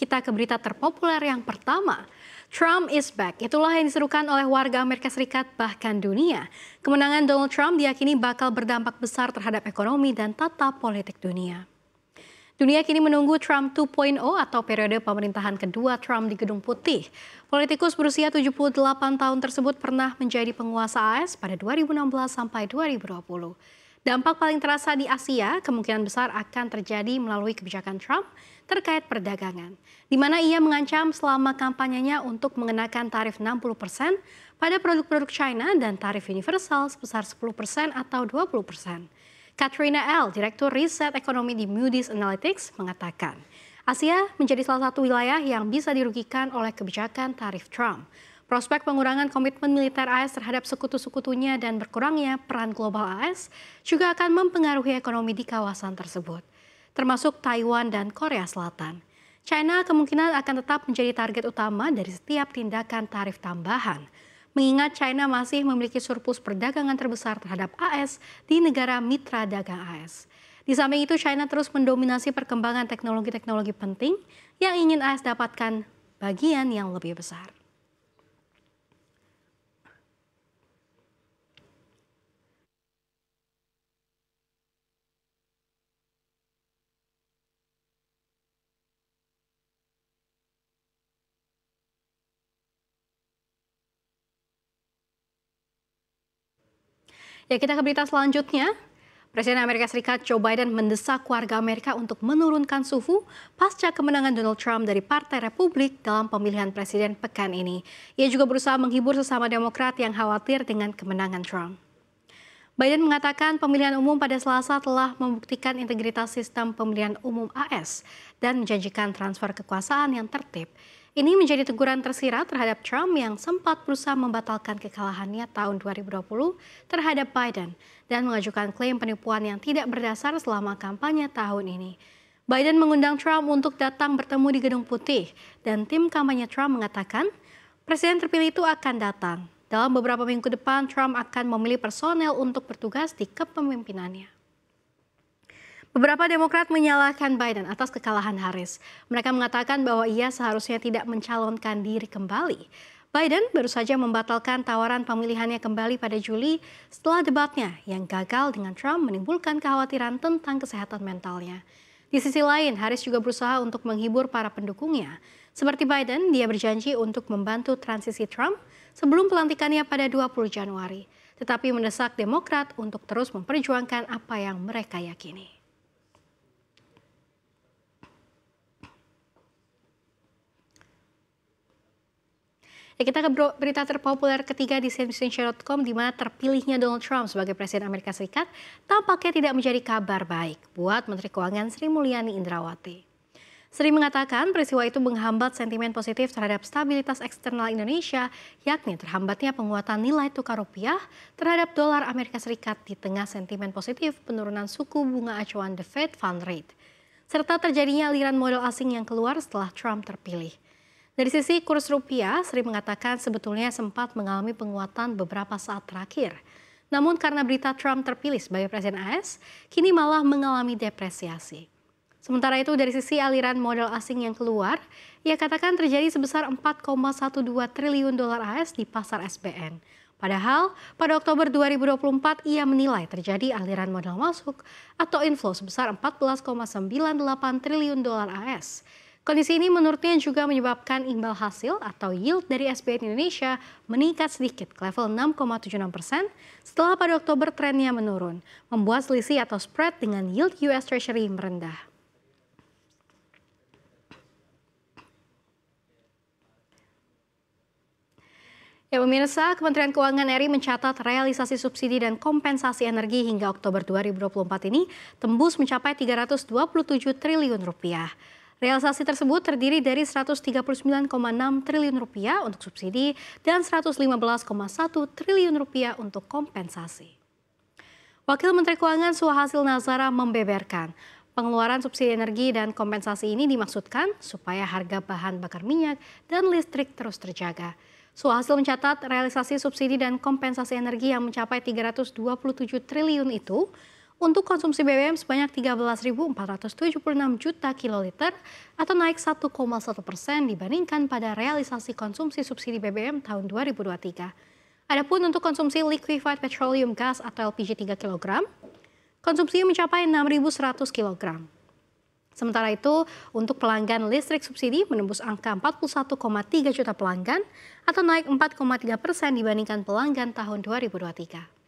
kita ke berita terpopuler yang pertama. Trump is back. Itulah yang diserukan oleh warga Amerika Serikat bahkan dunia. Kemenangan Donald Trump diyakini bakal berdampak besar terhadap ekonomi dan tata politik dunia. Dunia kini menunggu Trump 2.0 atau periode pemerintahan kedua Trump di Gedung Putih. Politikus berusia 78 tahun tersebut pernah menjadi penguasa AS pada 2016 sampai 2020. Dampak paling terasa di Asia kemungkinan besar akan terjadi melalui kebijakan Trump terkait perdagangan, di mana ia mengancam selama kampanyenya untuk mengenakan tarif 60% pada produk-produk China dan tarif universal sebesar 10% atau 20%. Katrina L., Direktur Riset Ekonomi di Moody's Analytics, mengatakan Asia menjadi salah satu wilayah yang bisa dirugikan oleh kebijakan tarif Trump. Prospek pengurangan komitmen militer AS terhadap sekutu-sekutunya dan berkurangnya peran global AS juga akan mempengaruhi ekonomi di kawasan tersebut, termasuk Taiwan dan Korea Selatan. China kemungkinan akan tetap menjadi target utama dari setiap tindakan tarif tambahan, mengingat China masih memiliki surplus perdagangan terbesar terhadap AS di negara mitra dagang AS. Di samping itu, China terus mendominasi perkembangan teknologi-teknologi penting yang ingin AS dapatkan bagian yang lebih besar. Ya, kita ke berita selanjutnya. Presiden Amerika Serikat Joe Biden mendesak warga Amerika untuk menurunkan suhu pasca kemenangan Donald Trump dari Partai Republik dalam pemilihan presiden pekan ini. Ia juga berusaha menghibur sesama Demokrat yang khawatir dengan kemenangan Trump. Biden mengatakan pemilihan umum pada Selasa telah membuktikan integritas sistem pemilihan umum AS dan menjanjikan transfer kekuasaan yang tertib. Ini menjadi teguran tersirat terhadap Trump yang sempat berusaha membatalkan kekalahannya tahun 2020 terhadap Biden dan mengajukan klaim penipuan yang tidak berdasar selama kampanye tahun ini. Biden mengundang Trump untuk datang bertemu di Gedung Putih dan tim kampanye Trump mengatakan presiden terpilih itu akan datang. Dalam beberapa minggu ke depan, Trump akan memilih personel untuk bertugas di kepemimpinannya. Beberapa Demokrat menyalahkan Biden atas kekalahan Harris. Mereka mengatakan bahwa ia seharusnya tidak mencalonkan diri kembali. Biden baru saja membatalkan tawaran pemilihannya kembali pada Juli setelah debatnya yang gagal dengan Trump menimbulkan kekhawatiran tentang kesehatan mentalnya. Di sisi lain, Harris juga berusaha untuk menghibur para pendukungnya. Seperti Biden, dia berjanji untuk membantu transisi Trump sebelum pelantikannya pada 20 Januari, tetapi mendesak Demokrat untuk terus memperjuangkan apa yang mereka yakini. Ya, kita ke berita terpopuler ketiga di cnbc.com, di mana terpilihnya Donald Trump sebagai Presiden Amerika Serikat tampaknya tidak menjadi kabar baik buat Menteri Keuangan Sri Mulyani Indrawati. Sri mengatakan peristiwa itu menghambat sentimen positif terhadap stabilitas eksternal Indonesia, yakni terhambatnya penguatan nilai tukar rupiah terhadap dolar Amerika Serikat di tengah sentimen positif penurunan suku bunga acuan The Fed Fund Rate, serta terjadinya aliran modal asing yang keluar setelah Trump terpilih. Dari sisi kurs rupiah, Sri mengatakan sebetulnya sempat mengalami penguatan beberapa saat terakhir. Namun karena berita Trump terpilih sebagai Presiden AS, kini malah mengalami depresiasi. Sementara itu dari sisi aliran modal asing yang keluar, ia katakan terjadi sebesar 4,12 triliun dolar AS di pasar SBN. Padahal pada Oktober 2024 ia menilai terjadi aliran modal masuk atau inflow sebesar 14,98 triliun dolar AS. Kondisi ini menurutnya juga menyebabkan imbal hasil atau yield dari SBN Indonesia meningkat sedikit ke level 6,76% setelah pada Oktober trennya menurun, membuat selisih atau spread dengan yield US Treasury merendah. Ya pemirsa, Kementerian Keuangan RI mencatat realisasi subsidi dan kompensasi energi hingga Oktober 2024 ini tembus mencapai 327 triliun rupiah. Realisasi tersebut terdiri dari 139,6 triliun rupiah untuk subsidi dan 115,1 triliun rupiah untuk kompensasi. Wakil Menteri Keuangan Suhasil Nazara membeberkan, pengeluaran subsidi energi dan kompensasi ini dimaksudkan supaya harga bahan bakar minyak dan listrik terus terjaga. Suhasil mencatat realisasi subsidi dan kompensasi energi yang mencapai 327 triliun itu Untuk konsumsi BBM sebanyak 13.476 juta kiloliter atau naik 1,1% dibandingkan pada realisasi konsumsi subsidi BBM tahun 2023. Adapun untuk konsumsi liquefied petroleum gas atau LPG 3 kg, konsumsinya mencapai 6.100 kg. Sementara itu, untuk pelanggan listrik subsidi menembus angka 41,3 juta pelanggan atau naik 4,3% dibandingkan pelanggan tahun 2023.